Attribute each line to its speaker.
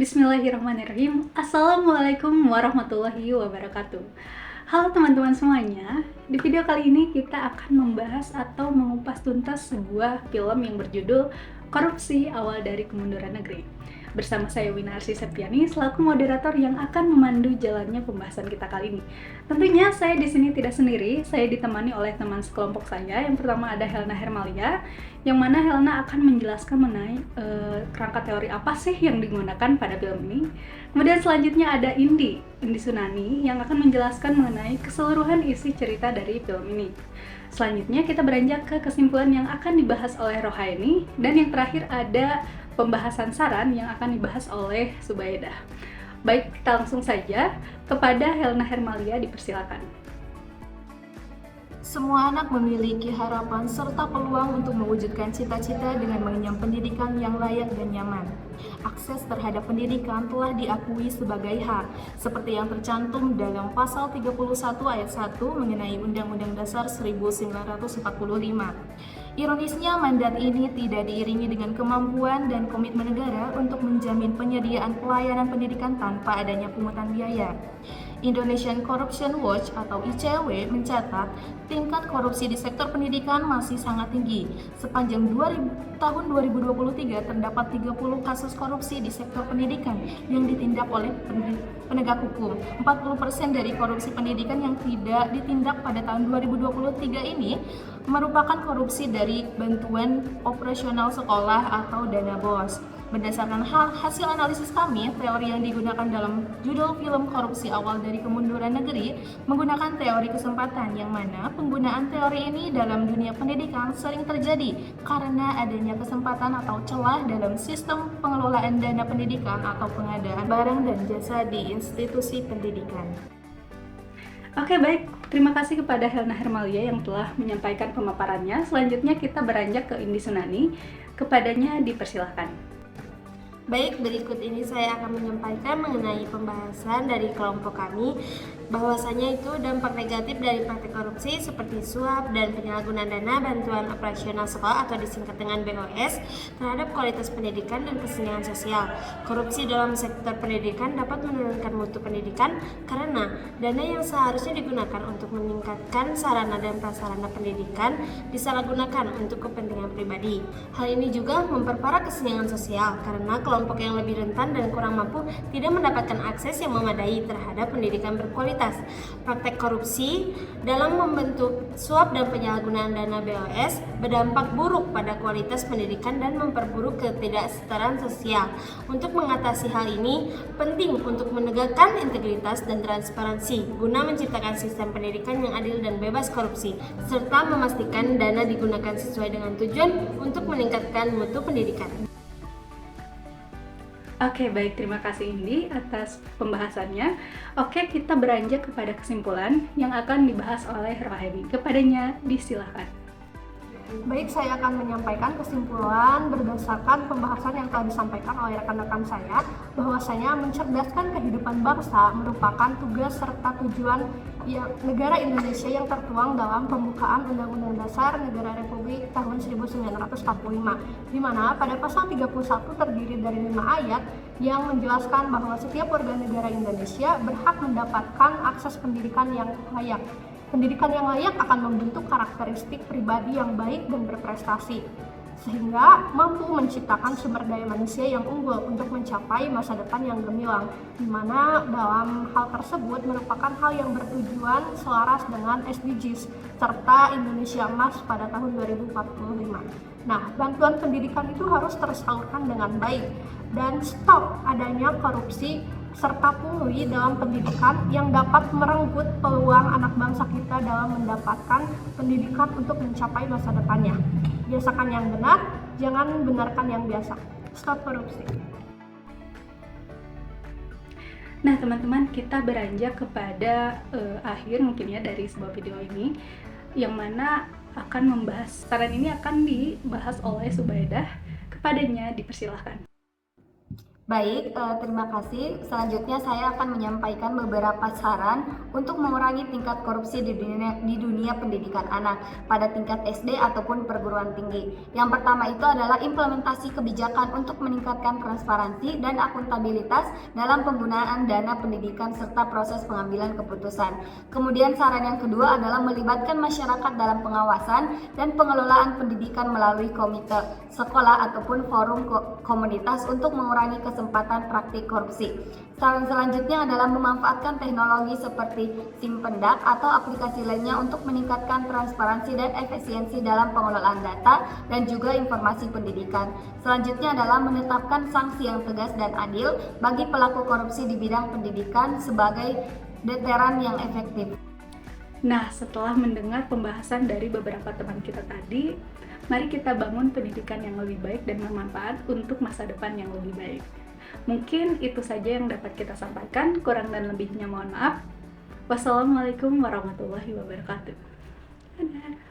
Speaker 1: Bismillahirrahmanirrahim. Assalamualaikum warahmatullahi wabarakatuh. Halo teman-teman semuanya. Di video kali ini kita akan membahas atau mengupas tuntas sebuah film yang berjudul Korupsi Awal dari Kemunduran Negeri. Bersama saya Winarsi Septiani selaku moderator yang akan memandu jalannya pembahasan kita kali ini. Tentunya saya di sini tidak sendiri, saya ditemani oleh teman sekelompok saya. Yang pertama ada Helna Hermalia, yang mana Helna akan menjelaskan mengenai kerangka teori apa sih yang digunakan pada film ini. Kemudian selanjutnya ada Indi Sunani yang akan menjelaskan mengenai keseluruhan isi cerita dari film ini. Selanjutnya kita beranjak ke kesimpulan yang akan dibahas oleh Rohaini, dan yang terakhir ada pembahasan saran yang akan dibahas oleh Subaidah. Baik, kita langsung saja kepada Helna Hermalia, dipersilakan.
Speaker 2: Semua anak memiliki harapan serta peluang untuk mewujudkan cita-cita dengan mengenyam pendidikan yang layak dan nyaman. Akses terhadap pendidikan telah diakui sebagai hak, seperti yang tercantum dalam Pasal 31 ayat 1 mengenai Undang-Undang Dasar 1945. Ironisnya, mandat ini tidak diiringi dengan kemampuan dan komitmen negara untuk menjamin penyediaan pelayanan pendidikan tanpa adanya pungutan biaya. Indonesian Corruption Watch atau ICW mencatat tingkat korupsi di sektor pendidikan masih sangat tinggi. Sepanjang tahun 2023 terdapat 30 kasus korupsi di sektor pendidikan yang ditindak oleh penegak hukum. 40% dari korupsi pendidikan yang tidak ditindak pada tahun 2023 ini merupakan korupsi dari bantuan operasional sekolah atau dana BOS. Berdasarkan hasil analisis kami, teori yang digunakan dalam judul film Korupsi Awal dari Kemunduran Negeri menggunakan teori kesempatan, yang mana penggunaan teori ini dalam dunia pendidikan sering terjadi karena adanya kesempatan atau celah dalam sistem pengelolaan dana pendidikan atau pengadaan barang dan jasa di institusi pendidikan.
Speaker 1: Oke, baik. Terima kasih kepada Helna Hermalia yang telah menyampaikan pemaparannya. Selanjutnya kita beranjak ke Indi Sunani. Kepadanya dipersilahkan.
Speaker 3: Baik, berikut ini saya akan menyampaikan mengenai pembahasan dari kelompok kami, bahwasanya itu dampak negatif dari praktik korupsi seperti suap dan penyalahgunaan dana bantuan operasional sekolah atau disingkat dengan BOS terhadap kualitas pendidikan dan kesenjangan sosial. Korupsi dalam sektor pendidikan dapat menurunkan mutu pendidikan karena dana yang seharusnya digunakan untuk meningkatkan sarana dan prasarana pendidikan disalahgunakan untuk kepentingan pribadi. Hal ini juga memperparah kesenjangan sosial karena kelompok yang lebih rentan dan kurang mampu tidak mendapatkan akses yang memadai terhadap pendidikan berkualitas. Praktek korupsi dalam membentuk suap dan penyalahgunaan dana BOS berdampak buruk pada kualitas pendidikan dan memperburuk ketidaksetaraan sosial. Untuk mengatasi hal ini, penting untuk menegakkan integritas dan transparansi guna menciptakan sistem pendidikan yang adil dan bebas korupsi, serta memastikan dana digunakan sesuai dengan tujuan untuk meningkatkan mutu pendidikan.
Speaker 1: Oke, baik. Terima kasih Indi atas pembahasannya. Oke, kita beranjak kepada kesimpulan yang akan dibahas oleh Rohaini. Kepadanya disilahkan.
Speaker 2: Baik, saya akan menyampaikan kesimpulan berdasarkan pembahasan yang telah disampaikan oleh rekan-rekan saya, bahwasanya mencerdaskan kehidupan bangsa merupakan tugas serta tujuan negara Indonesia yang tertuang dalam pembukaan Undang-Undang Dasar Negara Republik tahun 1945, di mana pada pasal 31 terdiri dari 5 ayat yang menjelaskan bahwa setiap warga negara Indonesia berhak mendapatkan akses pendidikan yang layak. Pendidikan yang layak akan membentuk karakteristik pribadi yang baik dan berprestasi, sehingga mampu menciptakan sumber daya manusia yang unggul untuk mencapai masa depan yang gemilang, di mana dalam hal tersebut merupakan hal yang bertujuan selaras dengan SDGs serta Indonesia Emas pada tahun 2045. Nah, bantuan pendidikan itu harus tersalurkan dengan baik dan stop adanya korupsi serta pungli dalam pendidikan yang dapat merenggut peluang anak bangsa kita dalam mendapatkan pendidikan untuk mencapai masa depannya. Biasakan yang benar, jangan benarkan yang biasa. Stop korupsi.
Speaker 1: Nah, teman-teman, kita beranjak kepada akhir mungkin ya dari sebuah video ini, yang mana akan membahas, saran ini akan dibahas oleh Subaidah. Kepadanya dipersilahkan.
Speaker 4: Baik, terima kasih. Selanjutnya saya akan menyampaikan beberapa saran untuk mengurangi tingkat korupsi di dunia pendidikan anak pada tingkat SD ataupun perguruan tinggi. Yang pertama itu adalah implementasi kebijakan untuk meningkatkan transparansi dan akuntabilitas dalam penggunaan dana pendidikan serta proses pengambilan keputusan. Kemudian saran yang kedua adalah melibatkan masyarakat dalam pengawasan dan pengelolaan pendidikan melalui komite sekolah ataupun forum komunitas untuk mengurangi kesempatan praktik korupsi. Saran selanjutnya adalah memanfaatkan teknologi seperti Simpendak atau aplikasi lainnya untuk meningkatkan transparansi dan efisiensi dalam pengelolaan data dan juga informasi pendidikan. Selanjutnya adalah menetapkan sanksi yang tegas dan adil bagi pelaku korupsi di bidang pendidikan sebagai deteran yang efektif.
Speaker 1: Nah, setelah mendengar pembahasan dari beberapa teman kita tadi, mari kita bangun pendidikan yang lebih baik dan bermanfaat untuk masa depan yang lebih baik. Mungkin itu saja yang dapat kita sampaikan, kurang dan lebihnya mohon maaf. Wassalamualaikum warahmatullahi wabarakatuh. Dadah.